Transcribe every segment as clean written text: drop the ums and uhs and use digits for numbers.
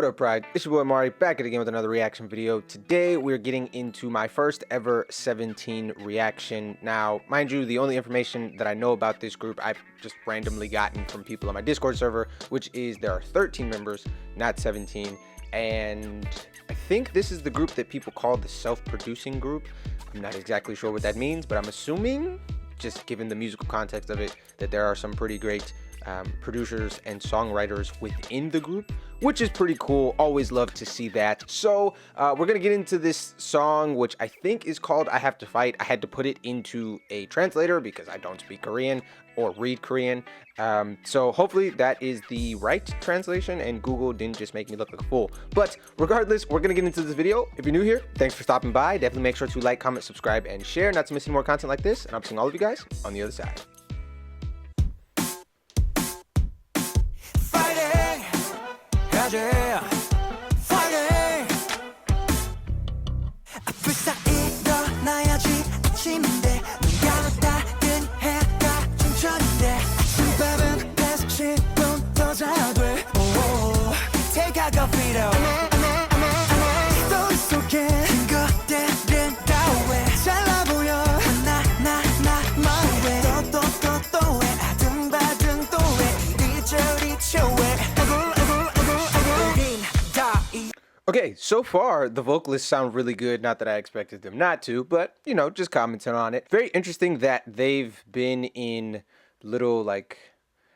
up, Pride? It's your boy Amari, back at it again with another reaction video. Today we're getting into my first ever 17 reaction. Now, mind you, the only information that I know about this group I've just randomly gotten from people on my Discord server, which is there are 13 members, not 17. And I think this is the group that people call the self-producing group. I'm not exactly sure what that means, but I'm assuming, just given the musical context of it, that there are some pretty great producers and songwriters within the group, which is pretty cool. Always love to see that. So we're gonna get into this song, which I think is called I Have to Fight. I had to put it into a translator because I don't speak Korean or read Korean, so hopefully that is the right translation and Google didn't just make me look like a fool. But regardless, we're gonna get into this video. If you're new here, thanks for stopping by. Definitely make sure to like, comment, subscribe, and share not to miss any more content like this, and I'm seeing all of you guys on the other side. Okay, so far the vocalists sound really good. Not that I expected them not to, but you know, just commenting on it. Very interesting that they've been in little, like,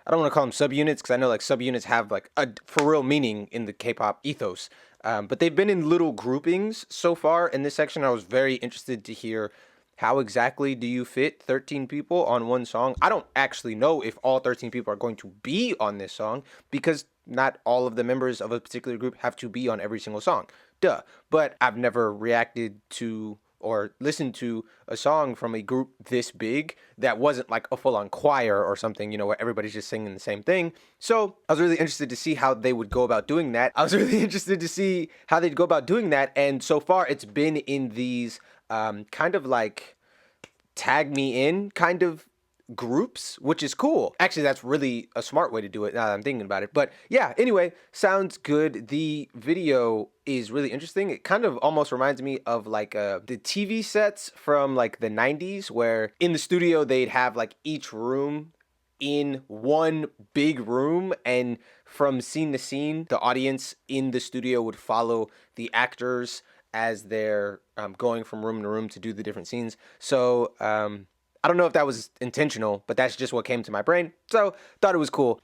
I don't want to call them subunits because I know like subunits have like a for real meaning in the K-pop ethos. But they've been in little groupings so far in this section. I was very interested to hear how exactly do you fit 13 people on one song. I don't actually know if all 13 people are going to be on this song because not all of the members of a particular group have to be on every single song. Duh. But I've never reacted to or listened to a song from a group this big that wasn't like a full-on choir or something, you know, where everybody's just singing the same thing. So I was really interested to see how they would go about doing that. And so far it's been in these kind of like tag me in kind of groups, which is cool. Actually, that's really a smart way to do it now that I'm thinking about it. But yeah, anyway, sounds good. The video is really interesting. It kind of almost reminds me of like the TV sets from like the 90s, where in the studio they'd have like each room in one big room, and from scene to scene the audience in the studio would follow the actors as they're going from room to room to do the different scenes. So I don't know if that was intentional, but that's just what came to my brain. So thought it was cool.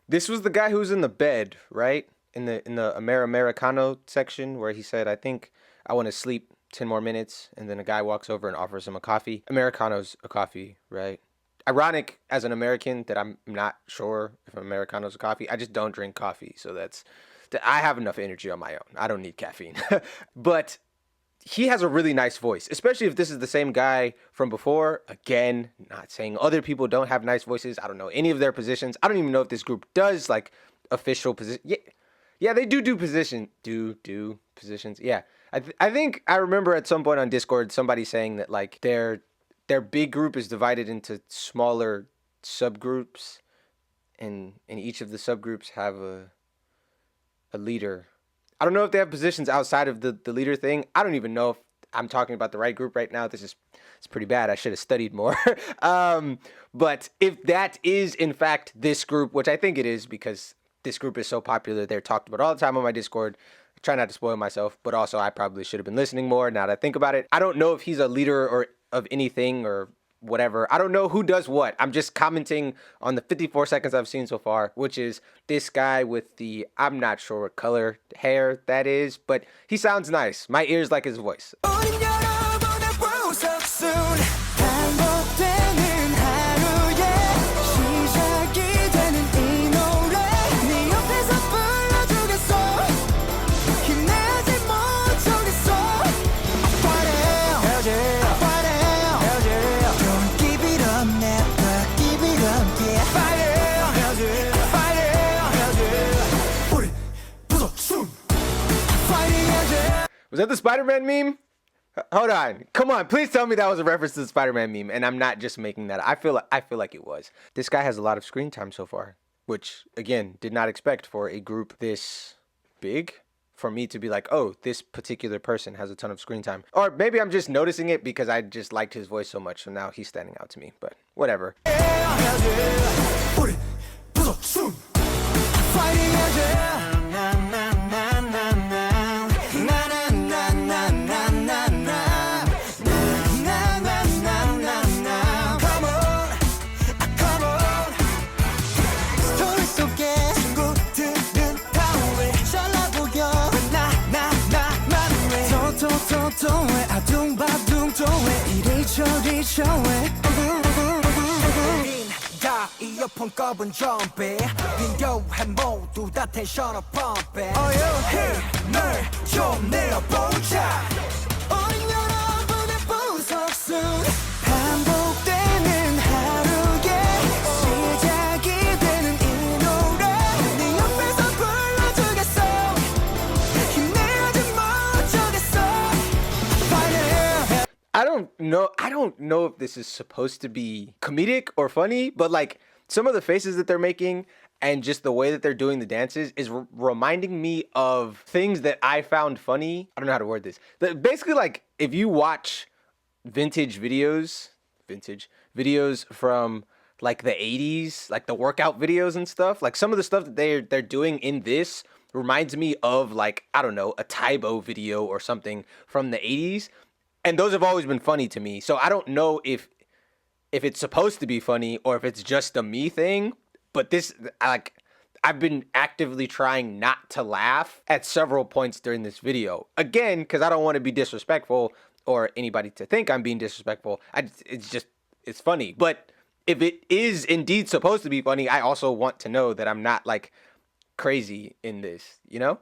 This was the guy who was in the bed, right? In the Americano section where he said, I think I want to sleep 10 more minutes. And then a guy walks over and offers him a coffee. Americano's a coffee, right? Ironic as an American that I'm not sure if Americano's a coffee. I just don't drink coffee. So I have enough energy on my own. I don't need caffeine. But he has a really nice voice, especially if this is the same guy from before. Again, not saying other people don't have nice voices. I don't know any of their positions. I don't even know if this group does like official position. Yeah, they do positions. Yeah, I think I remember at some point on Discord somebody saying that like their big group is divided into smaller subgroups, and each of the subgroups have a leader. I don't know if they have positions outside of the leader thing. I don't even know if I'm talking about the right group right now. It's pretty bad. I should have studied more. But if that is in fact this group, which I think it is because this group is so popular, they're talked about all the time on my Discord. I try not to spoil myself, but also I probably should have been listening more now that I think about it. I don't know if he's a leader or of anything or whatever. I don't know who does what. I'm just commenting on the 54 seconds I've seen so far, which is this guy with the, I'm not sure what color hair that is, but he sounds nice. My ears like his voice. Was that the Spider-Man meme? Hold on. Come on. Please tell me that was a reference to the Spider-Man meme and I'm not just making that. I feel like it was. This guy has a lot of screen time so far, which again, did not expect for a group this big for me to be like, "Oh, this particular person has a ton of screen time." Or maybe I'm just noticing it because I just liked his voice so much, so now he's standing out to me. But whatever. 이어폰 꺼본 좀비 빈교해 모두 다 텐션을 펌핑 힘을 좀 내어보자 어린 여러분의 부석순 반복되는 하루의 시작이 되는 이 노래 네 옆에서 불러주겠어 힘내야지 못하겠어 I don't know if this is supposed to be comedic or funny, but like some of the faces that they're making and just the way that they're doing the dances is reminding me of things that I found funny. I don't know how to word this. Basically, like if you watch vintage videos from like the 80s, like the workout videos and stuff, like some of the stuff that they're doing in this reminds me of like, I don't know, a Taibo video or something from the 80s. And those have always been funny to me. So I don't know if it's supposed to be funny or if it's just a me thing. But this, like, I've been actively trying not to laugh at several points during this video. Again, because I don't want to be disrespectful or anybody to think I'm being disrespectful. It's funny. But if it is indeed supposed to be funny, I also want to know that I'm not, like, crazy in this, you know?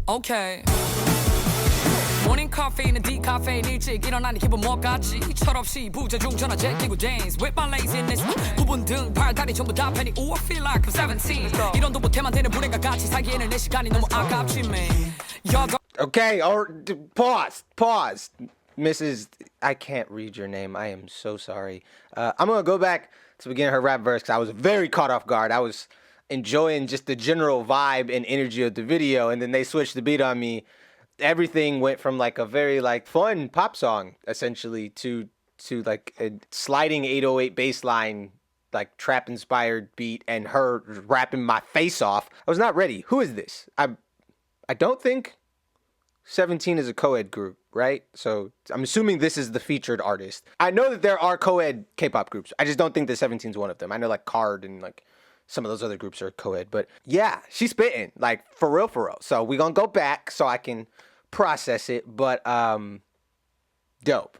Okay. 모닝 커피는 디카페인 일찍 일어나니 기분 뭐같지 철없이 부재중 전화 제끼고 dance with my laziness 부분 등 팔다리 전부 다 팬이 Ooh I feel like I'm 17 이런도 못해만 되는 불행과 같이 살기에는 내 시간이 너무 아깝지 man Okay, or pause. Mrs. I can't read your name. I am so sorry. I'm gonna go back to begin her rap verse because I was very caught off guard. I was enjoying just the general vibe and energy of the video, and then they switched the beat on me. Everything went from like a very like fun pop song essentially to like a sliding 808 bass line, like trap inspired beat, and her rapping my face off. I was not ready. Who is this? I don't think 17 is a co-ed group, right? So I'm assuming this is the featured artist. I know that there are co-ed K-pop groups. I just don't think that 17 is one of them. I know like Card and like some of those other groups are co-ed, but yeah, she's spitting like for real. So we're gonna go back so I can process it, but dope.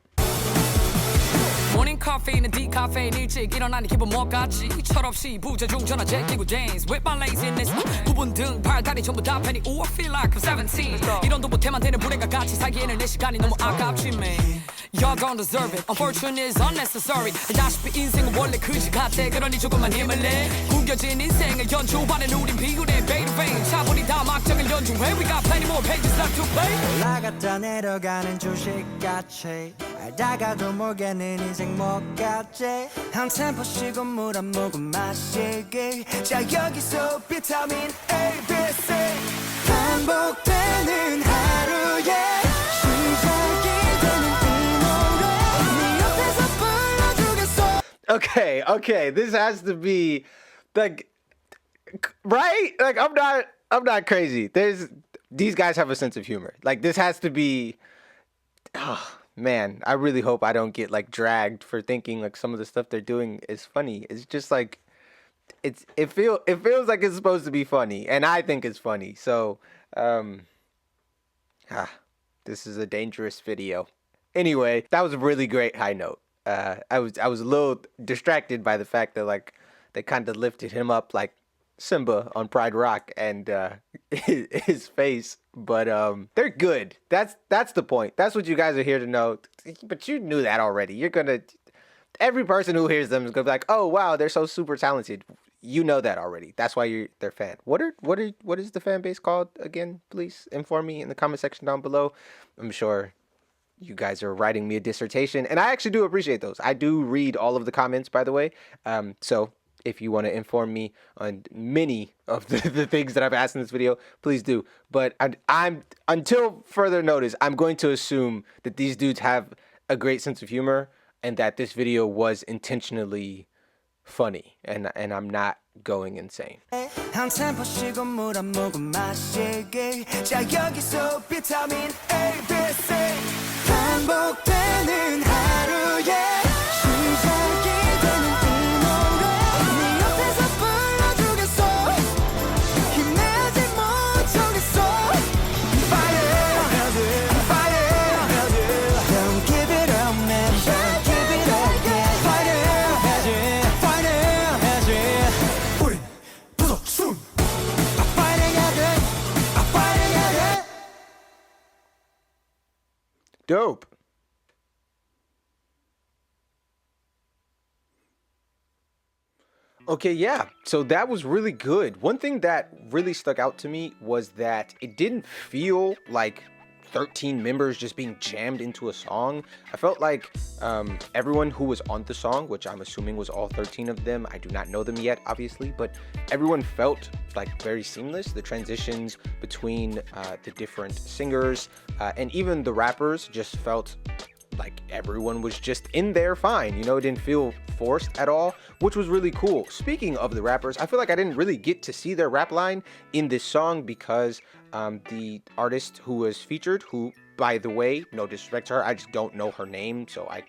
모닝 커피는 디카페인 일찍 일어나니 기분 뭐같지 철없이 부재중 전화 제끼고 dance with my laziness 부분 등 팔다리 전부 다 팬이 Ooh I feel like I'm 17 이런도 못해만 되는 불행과 같이 살기에는 내 시간이 너무 아깝지 man Y'all don't deserve it Unfortunate is unnecessary 알다시피 인생은 원래 그지 같아 그러니 조금만 힘을 내 구겨진 인생을 연주하는 우린 비운의 베이트베인 차분히 다 막정을 연주해 We got plenty more pages left to play 올라갔다 내려가는 주식같이 알다가도 모르겠는 인생 뭐같지 한 템포 쉬고 물 한 모금 마시기 자 여기서 비타민 A, B, C 반복되는 하루의 시작이 되는 이 노래 네 옆에서 불러주겠어 Okay, this has to be like right? Like I'm not crazy. These guys have a sense of humor. Like this has to be man, I really hope I don't get like dragged for thinking like some of the stuff they're doing is funny. It's just like it feels like it's supposed to be funny, and I think it's funny. So, this is a dangerous video. Anyway, that was a really great high note. I was a little distracted by the fact that like they kind of lifted him up like Simba on Pride Rock and his face, but they're good. That's the point. That's what you guys are here to know. But you knew that already. Every person who hears them is gonna be like, oh wow, they're so super talented. You know that already. That's why you're their fan. What is the fan base called again? Please inform me in the comment section down below. I'm sure you guys are writing me a dissertation, and I actually do appreciate those. I do read all of the comments, by the way. So if you want to inform me on many of the things that I've asked in this video, please do. But I'm until further notice, I'm going to assume that these dudes have a great sense of humor and that this video was intentionally funny, and I'm not going insane. 한참 보시고 물 한 모금 마시기 자 여기서 비타민 A, B, C 반복되는 하루에 시작이 되는 이 노래 네 옆에서 불러주겠어 힘내지 못하겠어 Fire, fire, don't give it up man don't give it up yeah Fire, fire, fire 우린 부석순 Fighting at it Fighting at it Dope. Okay, yeah, so that was really good. One thing that really stuck out to me was that it didn't feel like 13 members just being jammed into a song. I felt like everyone who was on the song, which I'm assuming was all 13 of them, I do not know them yet, obviously, but everyone felt like very seamless. The transitions between the different singers and even the rappers just felt like everyone was just in there fine, you know. It didn't feel forced at all, which was really cool. Speaking of the rappers, I feel like I didn't really get to see their rap line in this song because the artist who was featured, who, by the way, no disrespect to her, I just don't know her name, so I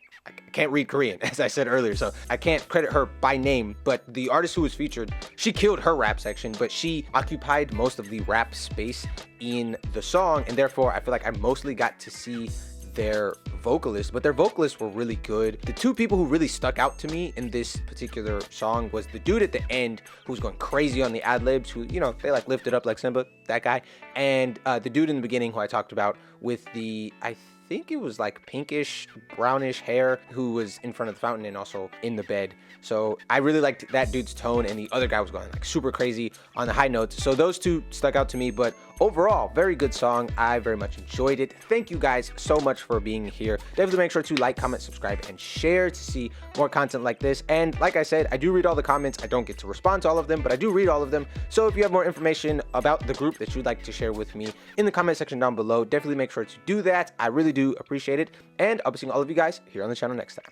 can't read Korean, as I said earlier, so I can't credit her by name, but the artist who was featured, she killed her rap section, but she occupied most of the rap space in the song, and therefore I feel like I mostly got to see their vocalists, but their vocalists were really good. The two people who really stuck out to me in this particular song was the dude at the end who was going crazy on the ad-libs, who, you know, they like lifted up like Simba, that guy, and the dude in the beginning who I talked about with the, I think it was like pinkish brownish hair, who was in front of the fountain and also in the bed. So I really liked that dude's tone, and the other guy was going like super crazy on the high notes. So those two stuck out to me, but overall, very good song. I very much enjoyed it. Thank you guys so much for being here. Definitely make sure to like, comment, subscribe, and share to see more content like this. And like I said, I do read all the comments. I don't get to respond to all of them, but I do read all of them. So if you have more information about the group that you'd like to share with me in the comment section down below, definitely make sure to do that. I really do appreciate it. And I'll be seeing all of you guys here on the channel next time.